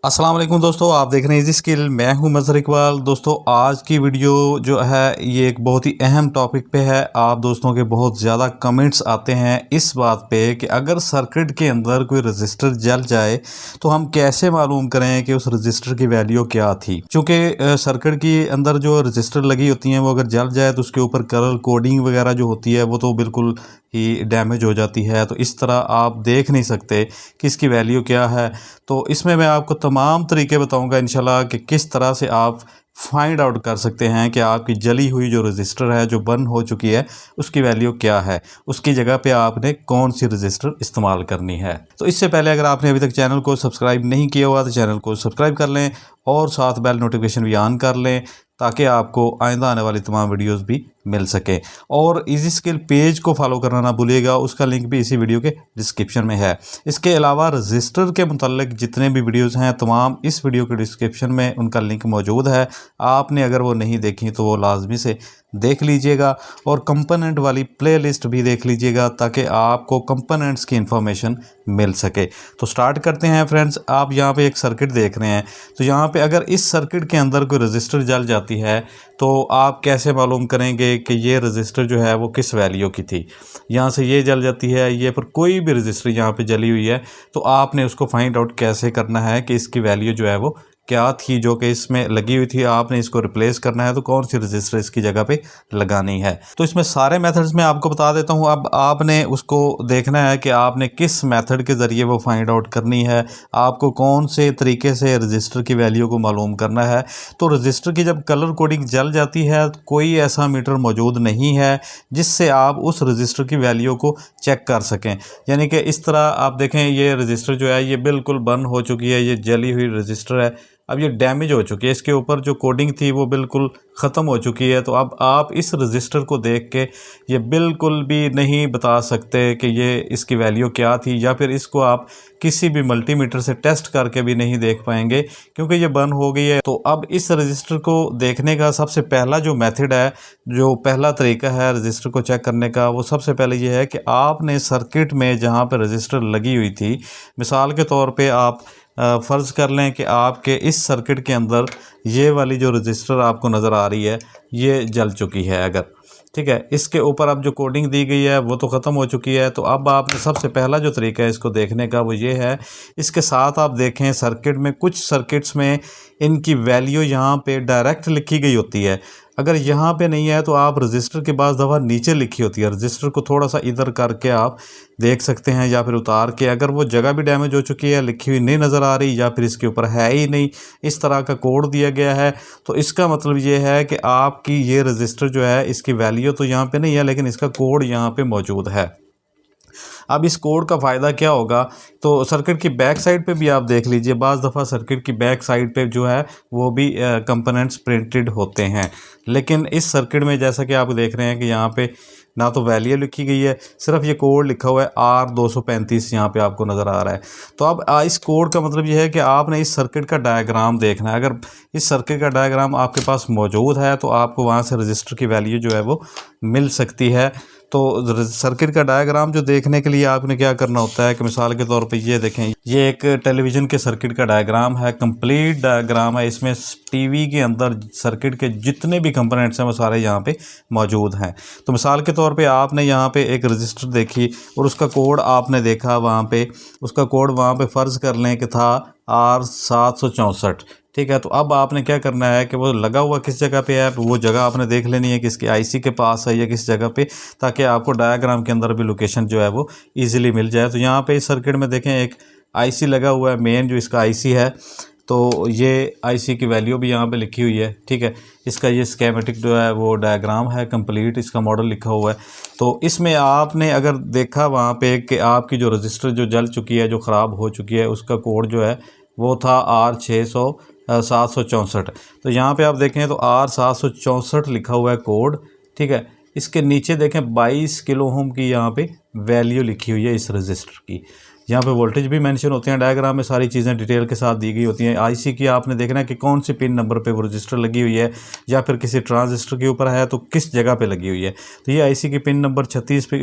अस्सलाम वालेकुम दोस्तों, आप देख रहे हैं इजी स्किल। मैं हूं मज़हर इकबाल। दोस्तों आज की वीडियो जो है ये एक बहुत ही अहम टॉपिक पे है। आप दोस्तों के बहुत ज़्यादा कमेंट्स आते हैं इस बात पे कि अगर सर्किट के अंदर कोई रजिस्टर जल जाए तो हम कैसे मालूम करें कि उस रजिस्टर की वैल्यू क्या थी। क्योंकि सर्किट के अंदर जो रजिस्टर लगी होती हैं वो अगर जल जाए तो उसके ऊपर कलर कोडिंग वगैरह जो होती है वो तो बिल्कुल ही डैमेज हो जाती है। तो इस तरह आप देख नहीं सकते कि इसकी वैल्यू क्या है। तो इसमें मैं आपको तमाम तरीके बताऊंगा इंशाल्लाह कि किस तरह से आप फाइंड आउट कर सकते हैं कि आपकी जली हुई जो रजिस्टर है, जो बर्न हो चुकी है, उसकी वैल्यू क्या है। उसकी जगह पे आपने कौन सी रजिस्टर इस्तेमाल करनी है। तो इससे पहले अगर आपने अभी तक चैनल को सब्सक्राइब नहीं किया हुआ तो चैनल को सब्सक्राइब कर लें और साथ बेल नोटिफिकेशन भी ऑन कर लें ताकि आपको आइंदा आने वाली तमाम वीडियोस भी मिल सके। और इजी स्किल पेज को फॉलो करना ना भूलिएगा, उसका लिंक भी इसी वीडियो के डिस्क्रिप्शन में है। इसके अलावा रजिस्टर के मुताल्लिक जितने भी वीडियोस हैं तमाम इस वीडियो के डिस्क्रिप्शन में उनका लिंक मौजूद है। आपने अगर वो नहीं देखी तो वो लाजमी से देख लीजिएगा और कंपोनेंट वाली प्लेलिस्ट भी देख लीजिएगा ताकि आपको कंपोनेंट्स की इंफॉर्मेशन मिल सके। तो स्टार्ट करते हैं फ्रेंड्स। आप यहाँ पे एक सर्किट देख रहे हैं, तो यहाँ पे अगर इस सर्किट के अंदर कोई रजिस्टर जल जाती है तो आप कैसे मालूम करेंगे कि ये रजिस्टर जो है वो किस वैल्यू की थी। यहाँ से ये जल जाती है, ये पर कोई भी रजिस्टर यहाँ पे जली हुई है तो आपने उसको फाइंड आउट कैसे करना है कि इसकी वैल्यू जो है वो क्या थी जो कि इसमें लगी हुई थी। आपने इसको रिप्लेस करना है तो कौन सी रजिस्टर इसकी जगह पे लगानी है। तो इसमें सारे मेथड्स मैं आपको बता देता हूँ। अब आपने उसको देखना है कि आपने किस मेथड के ज़रिए वो फाइंड आउट करनी है, आपको कौन से तरीके से रजिस्टर की वैल्यू को मालूम करना है। तो रजिस्टर की जब कलर कोडिंग जल जाती है तो कोई ऐसा मीटर मौजूद नहीं है जिससे आप उस रजिस्टर की वैल्यू को चेक कर सकें। यानी कि इस तरह आप देखें ये रजिस्टर जो है ये बिल्कुल बर्न हो चुकी है, ये जली हुई रजिस्टर है, अब ये डैमेज हो चुकी है, इसके ऊपर जो कोडिंग थी वो बिल्कुल ख़त्म हो चुकी है। तो अब आप इस रजिस्टर को देख के ये बिल्कुल भी नहीं बता सकते कि ये इसकी वैल्यू क्या थी, या फिर इसको आप किसी भी मल्टीमीटर से टेस्ट करके भी नहीं देख पाएंगे क्योंकि ये बर्न हो गई है। तो अब इस रजिस्टर को देखने का सबसे पहला जो मेथड है, जो पहला तरीका है रजिस्टर को चेक करने का, वो सबसे पहले ये है कि आपने सर्किट में जहाँ पर रजिस्टर लगी हुई थी, मिसाल के तौर पर आप फ़र्ज़ कर लें कि आपके इस सर्किट के अंदर ये वाली जो रजिस्टर आपको नज़र आ रही है ये जल चुकी है अगर, ठीक है, इसके ऊपर अब जो कोडिंग दी गई है वो तो ख़त्म हो चुकी है। तो अब आपने सबसे पहला जो तरीका है इसको देखने का वो ये है, इसके साथ आप देखें सर्किट में कुछ सर्किट्स में इनकी वैल्यू यहाँ पे डायरेक्ट लिखी गई होती है। अगर यहाँ पे नहीं है तो आप रजिस्टर के बाद दफ़ा नीचे लिखी होती है, रजिस्टर को थोड़ा सा इधर करके आप देख सकते हैं या फिर उतार के। अगर वो जगह भी डैमेज हो चुकी है, लिखी हुई नहीं नज़र आ रही या फिर इसके ऊपर है ही नहीं, इस तरह का कोड दिया गया है, तो इसका मतलब ये है कि आपकी ये रजिस्टर जो है इसकी वैल्यू तो यहाँ पे नहीं है लेकिन इसका कोड यहाँ पे मौजूद है। अब इस कोड का फ़ायदा क्या होगा, तो सर्किट की बैक साइड पे भी आप देख लीजिए, बाज़ दफ़ा सर्किट की बैक साइड पे जो है वो भी कंपोनेंट्स प्रिंटेड होते हैं। लेकिन इस सर्किट में जैसा कि आप देख रहे हैं कि यहाँ पे ना तो वैल्यू लिखी गई है, सिर्फ ये कोड लिखा हुआ है R235 यहाँ पे आपको नज़र आ रहा है। तो अब इस कोड का मतलब ये है कि आपने इस सर्किट का डायग्राम देखना है। अगर इस सर्किट का डायग्राम आपके पास मौजूद है तो आपको वहाँ से रजिस्टर की वैल्यू जो है वो मिल सकती है। तो सर्किट का डायग्राम जो देखने के लिए आपने क्या करना होता है कि मिसाल के तौर पे ये देखें, ये एक टेलीविज़न के सर्किट का डायग्राम है, कंप्लीट डायग्राम है। इसमें टीवी के अंदर सर्किट के जितने भी कंपोनेंट्स हैं वो सारे यहाँ पे मौजूद हैं। तो मिसाल के तौर पे आपने यहाँ पे एक रजिस्टर देखी और उसका कोड आपने देखा, वहाँ पे उसका कोड वहाँ पे फ़र्ज़ कर लें कि था R764, ठीक है। तो अब आपने क्या करना है कि वो लगा हुआ किस जगह पे है, वो जगह आपने देख लेनी है कि इसकी आईसी के पास है या किस जगह पे, ताकि आपको डायग्राम के अंदर भी लोकेशन जो है वो इजीली मिल जाए। तो यहाँ पे इस सर्किट में देखें एक आईसी लगा हुआ है, मेन जो इसका आईसी है, तो ये आईसी की वैल्यू भी यहाँ पे लिखी हुई है, ठीक है। इसका ये स्कीमेटिक जो है वो डायग्राम है कंप्लीट, इसका मॉडल लिखा हुआ है। तो इसमें आपने अगर देखा वहाँ पे कि आपकी जो रजिस्टर जो जल चुकी है, जो ख़राब हो चुकी है, उसका कोड जो है वो था R764। तो यहाँ पे आप देखें तो R764 लिखा हुआ है कोड, ठीक है। इसके नीचे देखें 22 किलो ओम की यहाँ पे वैल्यू लिखी हुई है इस रजिस्टर की। यहाँ पे वोल्टेज भी मेंशन होते हैं, डायग्राम में सारी चीज़ें डिटेल के साथ दी गई होती हैं। आईसी की आपने देखना है कि कौन सी पिन नंबर पे वो रजिस्टर लगी हुई है, या फिर किसी ट्रांजिस्टर के ऊपर है तो किस जगह पे लगी हुई है। तो ये आईसी की पिन नंबर 36 पे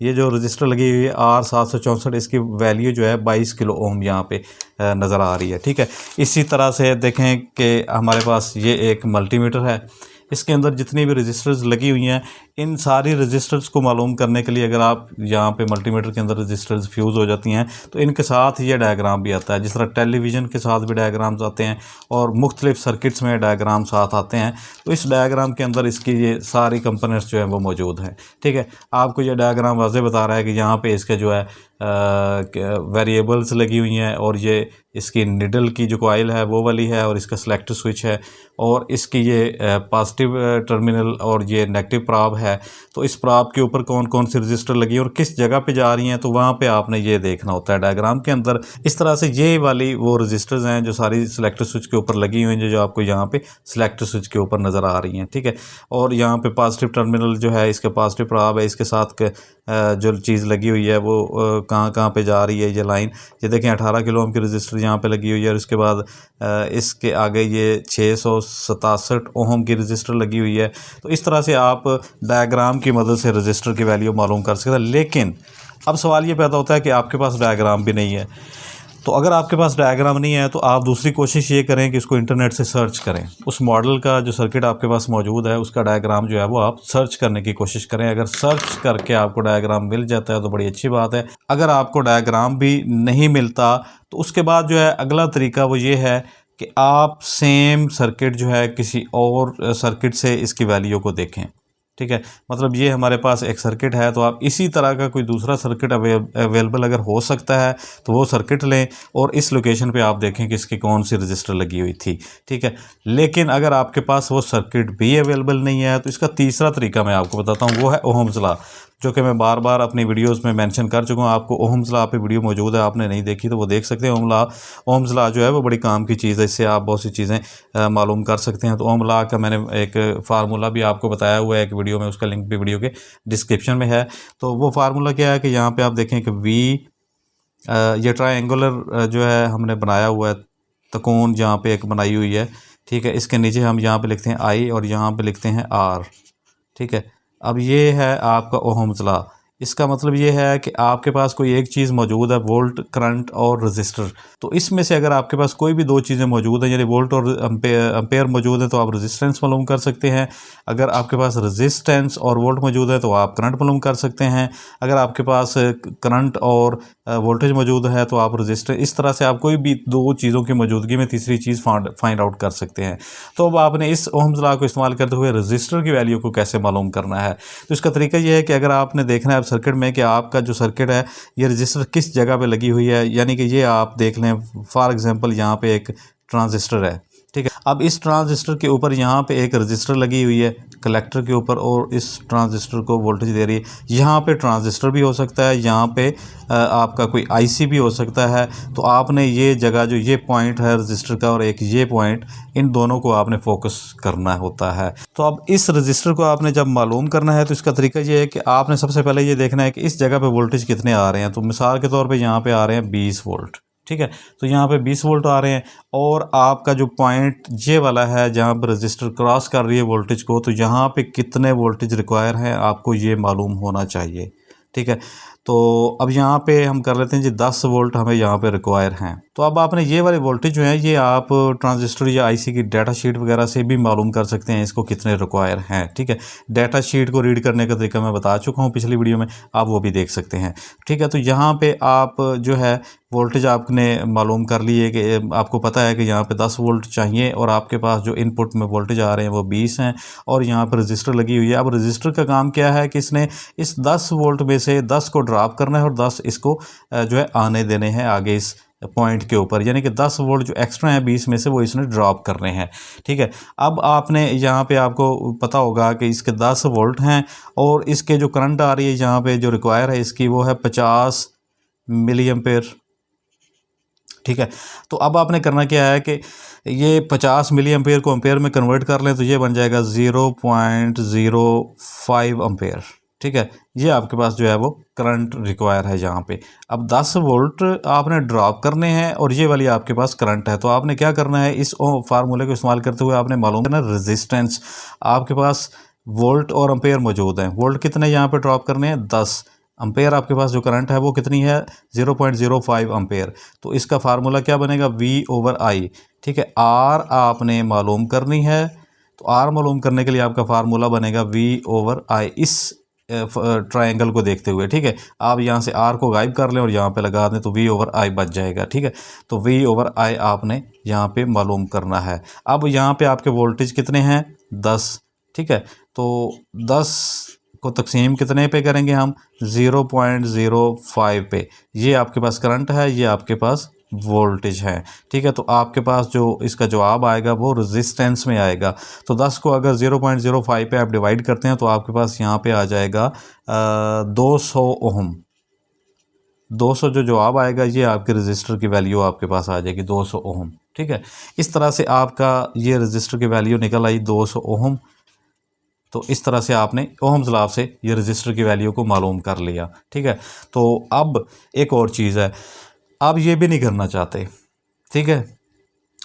ये जो रजिस्टर लगी हुई है R764, इसकी वैल्यू जो है 22 किलो ओम यहाँ पे नज़र आ रही है। ठीक है, इसी तरह से देखें कि हमारे पास ये एक मल्टीमीटर है, इसके अंदर जितनी भी रजिस्टर्स लगी हुई हैं, इन सारी रजिस्टर्स को मालूम करने के लिए अगर आप यहाँ पे मल्टीमीटर के अंदर रजिस्टर्स फ्यूज़ हो जाती हैं तो इनके साथ ये डायग्राम भी आता है। जिस तरह टेलीविज़न के साथ भी डायग्राम्स आते हैं और मुख्तलिफ सर्किट्स में डायग्राम साथ आते हैं, तो इस डायग्राम के अंदर इसकी ये सारी कंपोनेंट्स जो हैं वो मौजूद हैं। ठीक है, आपको ये डायग्राम वाज़े बता रहा है कि यहाँ पे इसके जो है वेरिएबल्स लगी हुई हैं, और ये इसकी निडल की जो कॉइल है वो वाली है, और इसका सेलेक्टर स्विच है, और इसकी ये पॉजिटिव टर्मिनल और ये नेगेटिव प्राब है। तो इस प्राब के ऊपर कौन कौन सी रजिस्टर लगी है और किस जगह पे जा रही हैं, तो वहाँ पे आपने ये देखना होता है डायग्राम के अंदर। इस तरह से ये वाली वो रजिस्टर्स हैं जो सारी सेलेक्टर स्विच के ऊपर लगी हुई हैं, जो आपको यहाँ पे सेलेक्टर स्विच के ऊपर नज़र आ रही हैं। ठीक है, और यहाँ पे पॉजिटिव टर्मिनल जो है इसका पॉजिटिव प्राब है, इसके साथ जो चीज़ लगी हुई है वो कहाँ कहाँ पे जा रही है ये लाइन। ये देखें 18 किलो ओम की रजिस्टर यहाँ पे लगी हुई है, और उसके बाद इसके आगे ये 667 ओम की रजिस्टर लगी हुई है। तो इस तरह से आप डायग्राम की मदद से रजिस्टर की वैल्यू मालूम कर सकते हैं। लेकिन अब सवाल ये पैदा होता है कि आपके पास डायग्राम भी नहीं है। तो अगर आपके पास डायग्राम नहीं है तो आप दूसरी कोशिश ये करें कि इसको इंटरनेट से सर्च करें। उस मॉडल का जो सर्किट आपके पास मौजूद है उसका डायग्राम जो है वो आप सर्च करने की कोशिश करें। अगर सर्च करके आपको डायग्राम मिल जाता है तो बड़ी अच्छी बात है। अगर आपको डायग्राम भी नहीं मिलता तो उसके बाद जो है अगला तरीका वो ये है कि आप सेम सर्किट जो है किसी और सर्किट से इसकी वैल्यू को देखें। ठीक है, मतलब ये हमारे पास एक सर्किट है, तो आप इसी तरह का कोई दूसरा सर्किट अवेलेबल अगर हो सकता है तो वो सर्किट लें और इस लोकेशन पे आप देखें कि इसकी कौन सी रजिस्टर लगी हुई थी। ठीक है, लेकिन अगर आपके पास वो सर्किट भी अवेलेबल नहीं है तो इसका तीसरा तरीका मैं आपको बताता हूँ, वो है ओहम्स लॉ, जो कि मैं बार बार अपनी वीडियोस में मेंशन कर चुका हूँ। आपको ओहम्स लॉ पे वीडियो मौजूद है, आपने नहीं देखी तो वो देख सकते हैं। ओहम्स लॉ जो है वो बड़ी काम की चीज़ है, इससे आप बहुत सी चीज़ें मालूम कर सकते हैं। तो ओहम लॉ का मैंने एक फार्मूला भी आपको बताया हुआ है एक वीडियो में, उसका लिंक भी वीडियो के डिस्क्रिप्शन में है। तो वो फार्मूला क्या है कि यहाँ पर आप देखें कि ये ट्रायंगुलर जो है हमने बनाया हुआ है, त्रिकोण जहाँ पे एक बनाई हुई है। ठीक है, इसके नीचे हम यहाँ पे लिखते हैं I और यहाँ पे लिखते हैं R। ठीक है, अब ये है आपका ओहम्स लॉ। इसका मतलब ये है कि आपके पास कोई एक चीज़ मौजूद है, वोल्ट, करंट और रजिस्टर। तो इसमें से अगर आपके पास कोई भी दो चीज़ें मौजूद हैं, यानी वोल्ट और एम्पेयर मौजूद है, तो आप रेजिस्टेंस मालूम कर सकते हैं। अगर आपके पास रेजिस्टेंस और वोल्ट मौजूद है तो आप करंट मालूम कर सकते हैं। अगर आपके पास करंट और वोल्टेज मौजूद है तो आप रजिस्टर, इस तरह से आप कोई भी दो चीज़ों की मौजूदगी में तीसरी चीज़ फाइंड आउट कर सकते हैं। तो अब आपने इस ओहम्स लॉ को इस्तेमाल करते हुए रजिस्टर की वैल्यू को कैसे मालूम करना है, तो इसका तरीका यह है कि अगर आपने देखना है सर्किट में कि आपका जो सर्किट है ये रजिस्टर किस जगह पे लगी हुई है, यानी कि ये आप देख लें फॉर एग्जांपल यहाँ पे एक ट्रांजिस्टर है। ठीक है, अब इस ट्रांजिस्टर के ऊपर यहाँ पे एक रजिस्टर लगी हुई है कलेक्टर के ऊपर, और इस ट्रांजिस्टर को वोल्टेज दे रही है। यहाँ पे ट्रांजिस्टर भी हो सकता है, यहाँ पे आपका कोई आईसी भी हो सकता है। तो आपने ये जगह जो ये पॉइंट है रजिस्टर का और एक ये पॉइंट, इन दोनों को आपने फोकस करना होता है। तो अब इस रजिस्टर को आपने जब मालूम करना है तो इसका तरीका ये है कि आपने सबसे पहले ये देखना है कि इस जगह पे वोल्टेज कितने आ रहे हैं। तो मिसाल के तौर पे यहाँ पे आ रहे हैं 20 वोल्ट। ठीक है, तो यहाँ पे 20 वोल्ट आ रहे हैं, और आपका जो पॉइंट ये वाला है जहाँ पर रजिस्टर क्रॉस कर रही है वोल्टेज को, तो यहाँ पे कितने वोल्टेज रिक्वायर हैं आपको ये मालूम होना चाहिए। ठीक है, तो अब यहाँ पे हम कर लेते हैं जी 10 वोल्ट हमें यहाँ पे रिक्वायर हैं। तो अब आपने ये वाले वोल्टेज जो है ये आप ट्रांजिस्टर या आईसी की डाटा शीट वगैरह से भी मालूम कर सकते हैं इसको कितने रिक्वायर हैं। ठीक है, डाटा शीट को रीड करने का तरीका मैं बता चुका हूँ पिछली वीडियो में, आप वो भी देख सकते हैं। ठीक है, तो यहाँ पे आप जो है वोल्टेज आपने मालूम कर लिए कि आपको पता है कि यहाँ पे 10 वोल्ट चाहिए, और आपके पास जो इनपुट में वोल्टेज आ रहे हैं वो 20 हैं, और यहाँ पर रजिस्टर लगी हुई है। अब रजिस्टर का काम क्या है कि इसने इस 10 वोल्ट में से 10 को ड्रॉप करना है और 10 इसको जो है आने देने हैं आगे इस पॉइंट के ऊपर, यानी कि 10 वोल्ट जो एक्स्ट्रा है 20 में से वो इसने ड्रॉप करने हैं। ठीक है, अब आपने यहाँ पे आपको पता होगा कि इसके 10 वोल्ट हैं, और इसके जो करंट आ रही है यहाँ पे जो रिक्वायर है इसकी वो है 50 मिली एम्पेयर। ठीक है, तो अब आपने करना क्या है कि ये 50 मिली एम्पेयर को एम्पेयर में कन्वर्ट कर लें तो ये बन जाएगा 0.05 एम्पेयर। ठीक है, ये आपके पास जो है वो करंट रिक्वायर है यहाँ पे। अब 10 वोल्ट आपने ड्रॉप करने हैं और ये वाली आपके पास करंट है, तो आपने क्या करना है, इस फार्मूले को इस्तेमाल करते हुए आपने मालूम करना रेजिस्टेंस। आपके पास वोल्ट और एम्पेयर मौजूद हैं। वोल्ट कितने यहाँ पे ड्रॉप करने हैं, 10। एम्पेयर आपके पास जो करंट है वो कितनी है, 0.05 एम्पेयर। तो इसका फार्मूला क्या बनेगा, V/I। ठीक है, आर आपने मालूम करनी है, तो आर मालूम करने के लिए आपका फार्मूला बनेगा V/I इस ट्रायंगल को देखते हुए। ठीक है, आप यहाँ से आर को गायब कर लें और यहाँ पे लगा दें तो V/I बच जाएगा। ठीक है, तो V/I आपने यहाँ पे मालूम करना है। अब यहाँ पे आपके वोल्टेज कितने हैं, 10। ठीक है, तो 10 को तकसीम कितने पे करेंगे हम, 0.05 पे। ये आपके पास करंट है, ये आपके पास वोल्टेज है। ठीक है, तो आपके पास जो इसका जवाब आएगा वो रेजिस्टेंस में आएगा। तो 10 को अगर 0.05 पे आप डिवाइड करते हैं तो आपके पास यहाँ पे आ जाएगा 200 ओहम। 200 जो जवाब आएगा ये आपके रजिस्टर की वैल्यू आपके पास आ जाएगी 200 ओहम। ठीक है, इस तरह से आपका ये रजिस्टर की वैल्यू निकल आई 200 ओहम। तो इस तरह से आपने ओहम्स लॉ से ये रजिस्टर की वैल्यू को मालूम कर लिया। ठीक है, तो अब एक और चीज़ है, आप ये भी नहीं करना चाहते। ठीक है,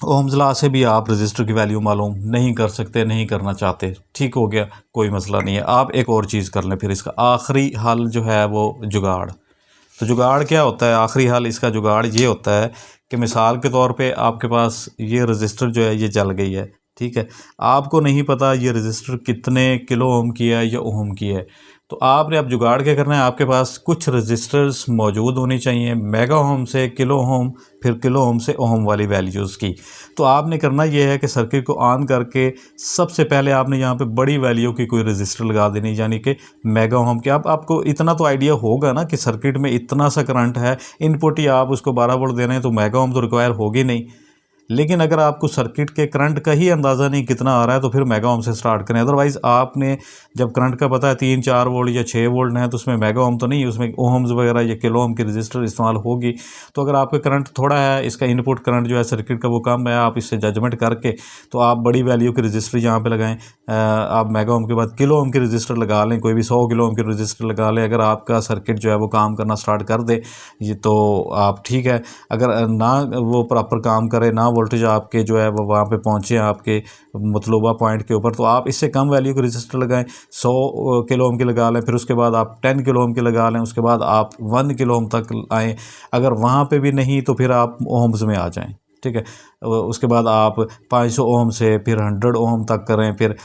ओहम्स लॉ से भी आप रजिस्टर की वैल्यू मालूम नहीं कर सकते, नहीं करना चाहते। ठीक हो गया, कोई मसला नहीं है। आप एक और चीज़ कर लें, फिर इसका आखिरी हल जो है वो जुगाड़। तो जुगाड़ क्या होता है, आखिरी हल इसका जुगाड़ ये होता है कि मिसाल के तौर पे आपके पास ये रजिस्टर जो है ये जल गई है। ठीक है, आपको नहीं पता ये रजिस्टर कितने किलो ओम की है या ओम की है, तो आपने अब जुगाड़ क्या करना है, आपके पास कुछ रजिस्टर्स मौजूद होनी चाहिए मेगा ओम से किलो ओम, फिर किलो ओम से ओम वाली वैल्यूज़ की। तो आपने करना ये है कि सर्किट को ऑन करके सबसे पहले आपने यहाँ पे बड़ी वैल्यू की कोई रजिस्टर लगा देनी, यानी कि मेगा ओम की। अब आपको इतना तो आइडिया होगा ना कि सर्किट में इतना सा करंट है, इनपुट ही आप उसको 12 वोल्ट दे रहे हैं तो मेगा ओम तो रिक्वायर होगी नहीं। लेकिन अगर आपको सर्किट के करंट का ही अंदाज़ा नहीं कितना आ रहा है तो फिर मेगा ओम से स्टार्ट करें। अदरवाइज़ आपने जब करंट का पता है 3-4 वोल्ट या 6 वोल्ट है तो उसमें मेगा ओम तो नहीं, उसमें ओम्स वगैरह या किलो ओम की रजिस्टर इस्तेमाल होगी। तो अगर आपका करंट थोड़ा है, इसका इनपुट करंट जो है सर्किट का वो कम है, आप इससे जजमेंट करके तो आप बड़ी वैल्यू की रजिस्टर यहाँ पर लगाएँ। आप मेगा ओम के बाद किलो ओम की रजिस्टर लगा लें, कोई भी 100 किलो ओम की रजिस्टर लगा लें। अगर आपका सर्किट जो है वो काम करना स्टार्ट कर दे ये तो आप ठीक है। अगर ना वो प्रॉपर काम करे, ना वोल्टेज आपके जो है वो वहाँ पे पहुँचे आपके मतलूबा पॉइंट के ऊपर, तो आप इससे कम वैल्यू के रजिस्टर लगाएं। 100 किलो ओम के लगा लें, फिर उसके बाद आप 10 किलो ओम के लगा लें, उसके बाद आप 1 किलो ओम तक आएँ। अगर वहाँ पे भी नहीं तो फिर आप ओम्स में आ जाएं। ठीक है, उसके बाद आप 500 ओम से फिर 100 ओम तक करें, फिर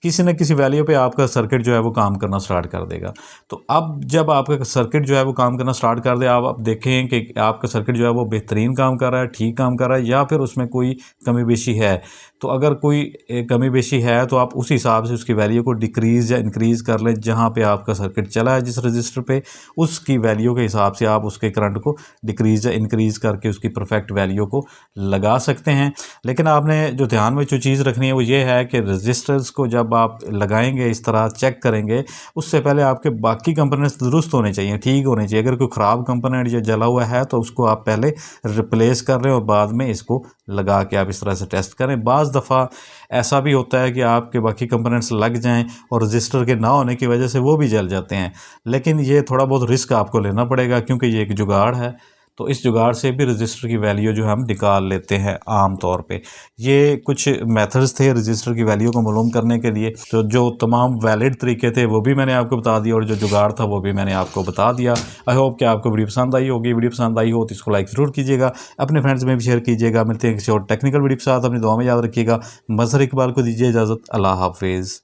किसी न किसी वैल्यू पे आपका सर्किट जो है वो काम करना स्टार्ट कर देगा। तो अब जब आपका सर्किट जो है वो काम करना स्टार्ट कर दे, आप देखें कि आपका सर्किट जो है वो बेहतरीन काम कर रहा है, ठीक काम कर रहा है, या फिर उसमें कोई कमी बेशी है। तो अगर कोई कमी बेशी है तो आप उस हिसाब से उसकी वैल्यू को डिक्रीज़ या इंक्रीज़ कर लें। जहाँ पे आपका सर्किट चला है जिस रजिस्टर पे, उसकी वैल्यू के हिसाब से आप उसके करंट को डिक्रीज़ या इंक्रीज़ करके उसकी परफेक्ट वैल्यू को लगा सकते हैं। लेकिन आपने जो ध्यान में जो चीज़ रखनी है वो ये है कि रजिस्टर्स को जब आप लगाएंगे, इस तरह चेक करेंगे, उससे पहले आपके बाकी कंपोनेंट्स दुरुस्त होने चाहिए, ठीक होने चाहिए। अगर कोई ख़राब कंपोनेंट या जला हुआ है तो उसको आप पहले रिप्लेस कर रहे हैं और बाद में इसको लगा के आप इस तरह से टेस्ट करें। बाज़ दफ़ा ऐसा भी होता है कि आपके बाकी कंपोनेंट्स लग जाएं और रजिस्टर के ना होने की वजह से वो भी जल जाते हैं, लेकिन ये थोड़ा बहुत रिस्क आपको लेना पड़ेगा क्योंकि ये एक जुगाड़ है। तो इस जुगाड़ से भी रजिस्टर की वैल्यू जो हम निकाल लेते हैं आम तौर पे। ये कुछ मेथड्स थे रजिस्टर की वैल्यू को मालूम करने के लिए, तो जो तमाम वैलिड तरीके थे वो भी मैंने आपको बता दिया और जो जुगाड़ था वो भी मैंने आपको बता दिया। आई होप कि आपको वीडियो पसंद आई होगी। वीडियो पसंद आई हो तो इसको लाइक ज़रूर कीजिएगा, अपने फ्रेंड्स में भी शेयर कीजिएगा। मिलते हैं किसी और टेक्निकल वीडियो के साथ, अपनी दुआ में याद रखिएगा। मज़हर इकबाल को दीजिए इजाज़त। अल्लाह हाफिज़।